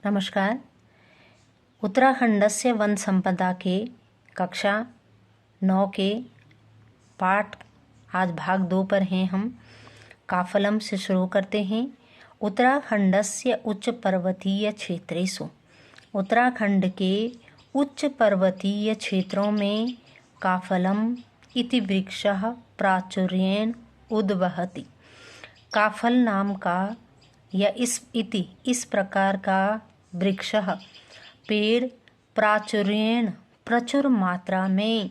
नमस्कार। उत्तराखंडस्य वन संपदा के कक्षा 9 के पाठ आज भाग 2 पर हैं। हम काफलम से शुरू करते हैं। उत्तराखंडस्य उच्च पर्वतीय क्षेत्रेषु, उत्तराखंड के उच्च पर्वतीय क्षेत्रों में काफलम इति वृक्षः प्राचुर्येण उद्वहति। काफल नाम का या इस प्रकार का वृक्ष पेड़ प्राचुर्येण प्रचुर मात्रा में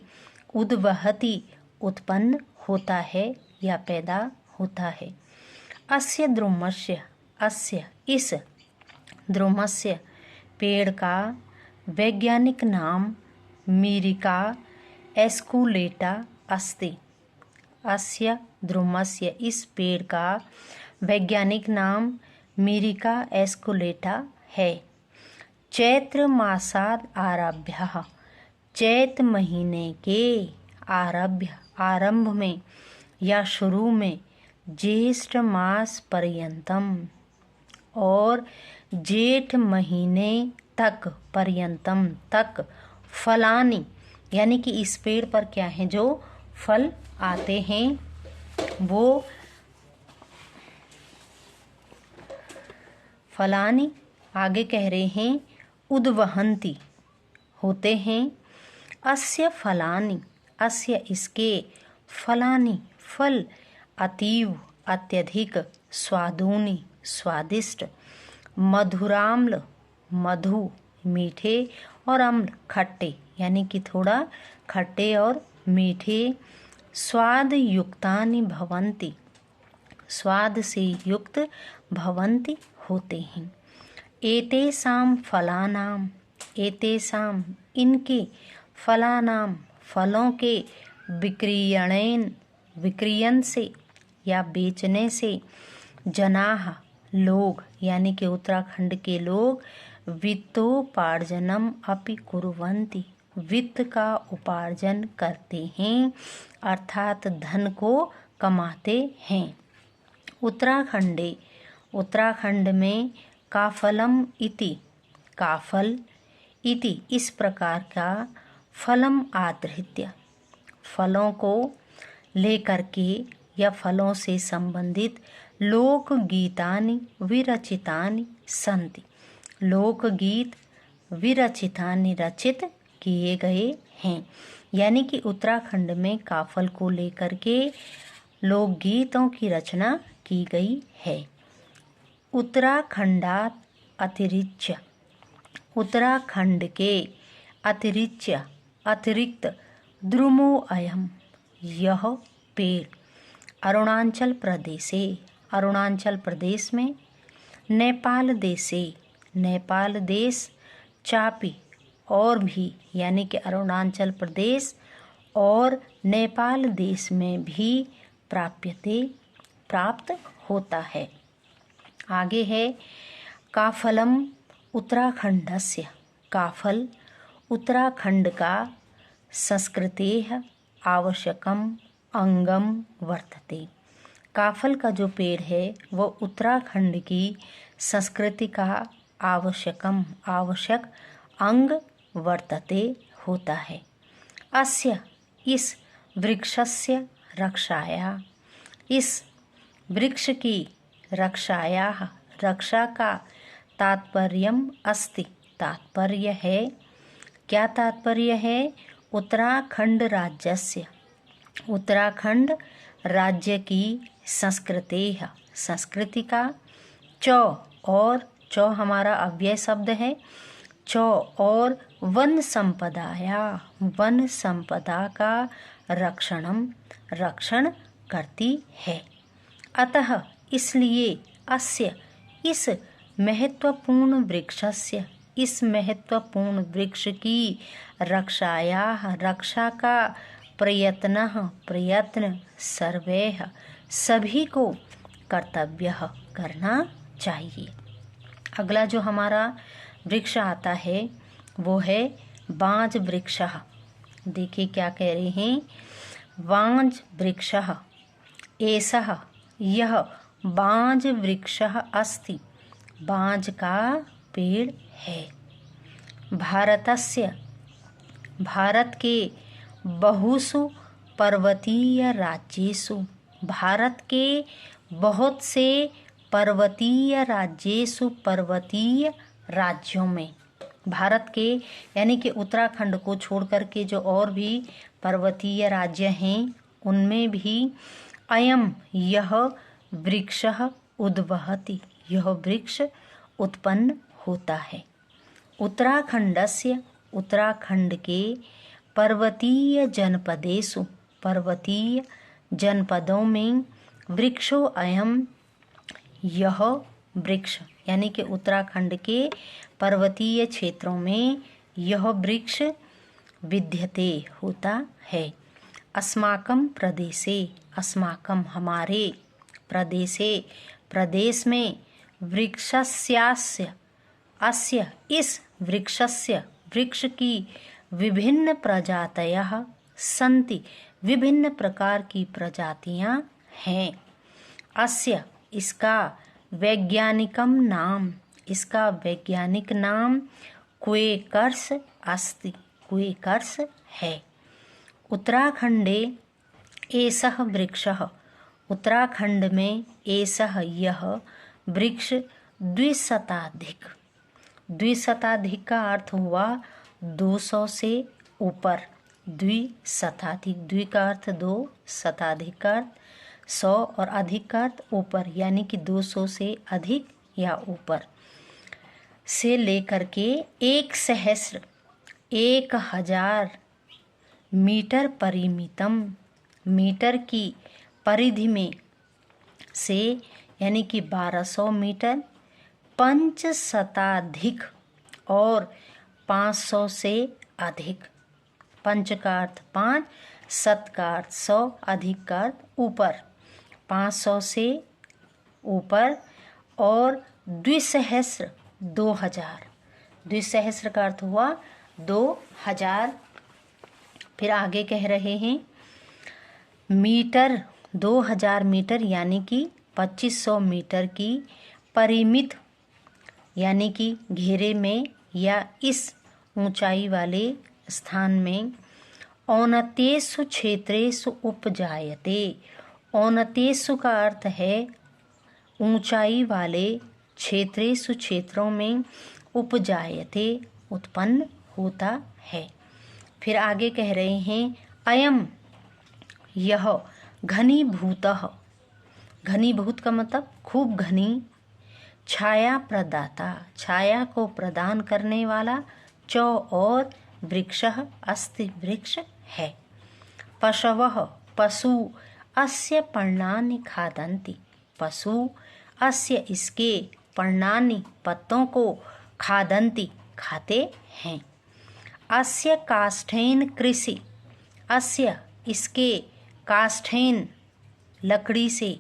उद्वहति उत्पन्न होता है या पैदा होता है। इस द्रुमस्य पेड़ का वैज्ञानिक नाम मिरिका एस्कुलेटा अस्ति। अस्य द्रुमस्य इस पेड़ का वैज्ञानिक नाम मिरिका एस्कुलेटा है। चैत्र मासाद आरभ्य, चैत महीने के आरंभ में या शुरू में ज्येष्ठ मास पर्यंतम और जेठ महीने तक फलानी, यानी कि इस पेड़ पर क्या है जो फल आते हैं वो फलानी आगे कह रहे हैं उद्वहंती होते हैं। अस्य फलानी, अस्य इसके फलानी फल अतीव अत्यधिक स्वादूनि स्वादिष्ट, मधुराम्ल मधु मीठे और अम्ल खट्टे, यानी कि थोड़ा खट्टे और मीठे, स्वाद युक्तानि भवन्ति, स्वाद से युक्त भवन्ति होते हैं। एतेषां फलानाम, एतेषां इनके फलानाम फलों के विक्रयण से या बेचने से जनाः लोग, यानी कि उत्तराखंड के लोग वित्तोपार्जनम अपि कुर्वन्ति, वित्त का उपार्जन करते हैं अर्थात धन को कमाते हैं। उत्तराखंड में काफलम इति, काफल इति इस प्रकार का फलम आधृत्य, फलों को लेकर के या फलों से संबंधित लोकगीतानि विरचितानि सन्ति, लोकगीत विरचितानि रचित किए गए हैं। यानी कि उत्तराखंड में काफल को लेकर के लोकगीतों की रचना की गई है। उत्तराखंडात अतिरिच्य, उत्तराखंड के अतिरिक्त द्रुमो अयम, यह पेड़ अरुणाचल प्रदेश में, नेपाल देश चापी और भी, यानी कि अरुणाचल प्रदेश और नेपाल देश में भी प्राप्त होता है। आगे है काफलम उत्तराखंडस्य, काफल उत्तराखंड का संस्कृतेः आवश्यकम अंगम वर्तते। काफल का जो पेड़ है वो उत्तराखंड की संस्कृति का आवश्यक अंग वर्तते होता है। अस्य इस वृक्षस्य रक्षाया, इस वृक्ष की रक्षा का तात्पर्यम अस्ति, तात्पर्य है। क्या तात्पर्य है? उत्तराखंड राज्यस्य, उत्तराखंड राज्य की संस्कृति का और हमारा अव्यय शब्द है और वन संपदा का रक्षण करती है। अतः इसलिए अस्य इस महत्वपूर्ण वृक्ष की रक्षा का प्रयत्न सर्वैः सभी को कर्तव्य करना चाहिए। अगला जो हमारा वृक्ष आता है वो है बांज वृक्ष। देखिए क्या कह रहे हैं, बांज वृक्ष एषः, यह बांज वृक्ष अस्ति, बांज का पेड़ है। भारतस्य, भारत के बहुसु पर्वतीय राज्येषु, भारत के बहुत से पर्वतीय राज्येषु, पर्वतीय राज्यों में, भारत के यानी कि उत्तराखंड को छोड़ करके जो और भी पर्वतीय राज्य हैं उनमें भी अयम यह वृक्षः उद्वहति, यह वृक्ष उत्पन्न होता है। उत्तराखंडस्य, उत्तराखंड के पर्वतीय जनपदेषु, पर्वतीय जनपदों में वृक्षो अयम, यह वृक्ष यानी कि उत्तराखंड के पर्वतीय क्षेत्रों में यह वृक्ष विद्यते होता है। अस्माकं प्रदेशे, अस्माकं हमारे, प्रदेशे प्रदेश में, वृक्षस्यास्य अस्य इस वृक्षस्य वृक्ष की विभिन्न प्रजातयः सन्ति, विभिन्न प्रकार की प्रजातियां हैं। अस्य इसका वैज्ञानिकम नाम, इसका वैज्ञानिक नाम क्वेकर्स अस्ति, क्वेकर्स है। उत्तराखंडे एषः वृक्षः, उत्तराखंड में एषः यह वृक्ष द्विशताधिक, द्विशताधिक का अर्थ हुआ 200 से ऊपर, द्विशताधिक, द्वि का अर्थ 2, शताधिक का अर्थ 100 और अधिक का अर्थ ऊपर, यानी कि 200 से अधिक या ऊपर, से लेकर के 1,000 1000 मीटर परिमितम, मीटर की परिधि में से यानी कि 1200 मीटर, 500 और 500 से अधिक, पंच का अर्थ 5, शत का अर्थ 100, अधिक का अर्थ ऊपर, 500 से ऊपर, और द्विसहस्र 2000, द्विसहस्र का अर्थ हुआ 2000। फिर आगे कह रहे हैं मीटर, 2000 मीटर यानी कि 2500 मीटर की परिमित, यानी कि घेरे में या इस ऊंचाई वाले स्थान में, औनतेषु क्षेत्रेषु उपजायते, औनतेषु का अर्थ है ऊंचाई वाले, क्षेत्रेषु क्षेत्रों में, उपजायते उत्पन्न होता है। फिर आगे कह रहे हैं अयम यह घनीभूतः, घनीभूत का मतलब खूब घनी, छाया प्रदाता, छाया को प्रदान करने वाला, चौ और वृक्षः अस्ति वृक्ष है। पशवः पशु अस्य पर्णानि खादन्ति, पशु अस्य इसके पर्णानि पत्तों को खादन्ति खाते हैं। अस्य काष्ठेन कृषि, अस्य इसके काष्ठेन लकड़ी से,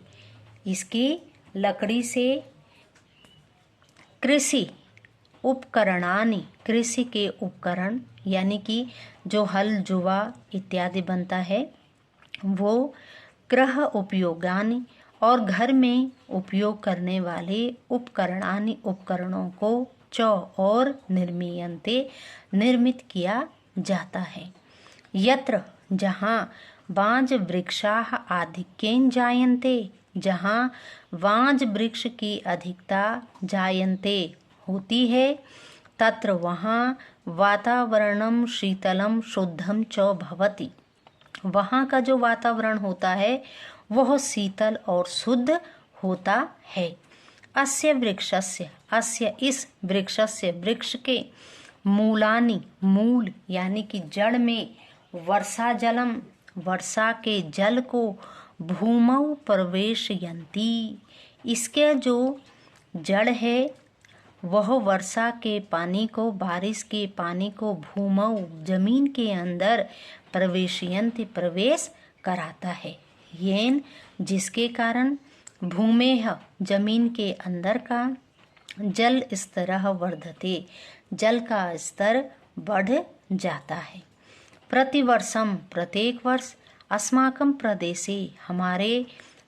इसकी लकड़ी से, कृषि उपकरणानि, कृषि के उपकरण यानी कि जो हल जुआ इत्यादि बनता है वो, गृह उपयोगानि और घर में उपयोग करने वाले उपकरणानि उपकरणों को, चौ और निर्मीयन्ते निर्मित किया जाता है। यत्र जहाँ वांज वृक्षाः आधिक्येन जायन्ते, जहाँ वांज वृक्ष की अधिकता जायन्ते होती है, तत्र वहाँ वातावरणम शीतलम शुद्धम च भवति, वहाँ का जो वातावरण होता है वह शीतल और शुद्ध होता है। अस्य वृक्षस्य, अस्य इस वृक्षस्य वृक्ष के, मूलानि मूल यानी कि जड़ में, वर्षा जलम वर्षा के जल को, भूमौ प्रवेशयन्ति, इसके जो जड़ है वह वर्षा के पानी को, बारिश के पानी को, भूमौ जमीन के अंदर, प्रवेशयन्ति प्रवेश कराता है। येन जिसके कारण, भूमेह जमीन के अंदर का, जल स्तरः वर्धते जल का स्तर बढ़ जाता है। प्रतिवर्षम प्रत्येक वर्ष, अस्माकं प्रदेशे हमारे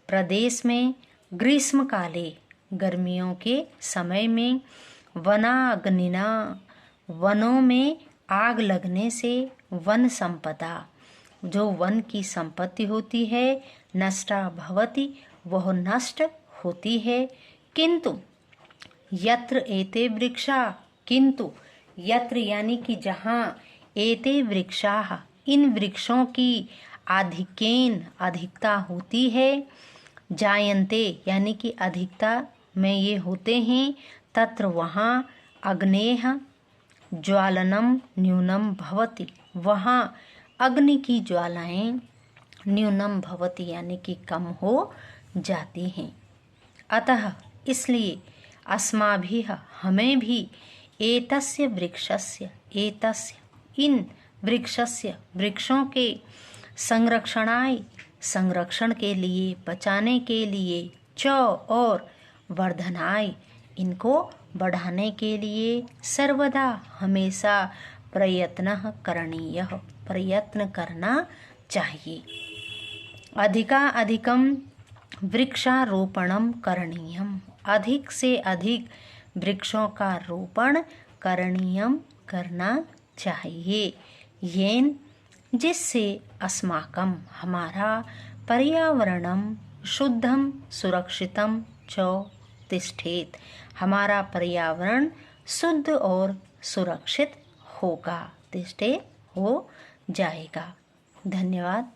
प्रदेश में, ग्रीष्म काले गर्मियों के समय में, वनाग्निना, वनों में आग लगने से, वन संपदा, जो वन की संपत्ति होती है, नष्टा भवति, वह नष्ट होती है। किंतु यत्र एते वृक्षा, किंतु यत्र यानी कि जहाँ, एते वृक्षाः, इन वृक्षों की आधिक्येन, अधिकता होती है, जायन्ते यानी कि अधिकता में ये होते हैं, तत्र वहाँ, अग्नेः ज्वालनम न्यूनम भवति, वहाँ अग्नि की ज्वालाएं न्यूनम भवति यानी कि कम हो जाती हैं। अतः इसलिए अस्माभिः, हमें भी, एतस्य वृक्षस्य, एतस्य इन वृक्षस्य, वृक्षों के संरक्षणाय, संरक्षण के लिए, बचाने के लिए, च और वर्धनाय, इनको बढ़ाने के लिए, सर्वदा हमेशा प्रयत्नः करणीयः, प्रयत्न करना चाहिए। अधिका अधिकम वृक्षारोपणम करणीयम, अधिक से अधिक वृक्षों का रोपण करणीयम, करना चाहिए। येन, जिससे अस्माकं, हमारा, पर्यावरणम शुद्धम सुरक्षितम च तिष्ठेत, हमारा पर्यावरण शुद्ध और सुरक्षित होगा, तिष्ठे हो जाएगा। धन्यवाद।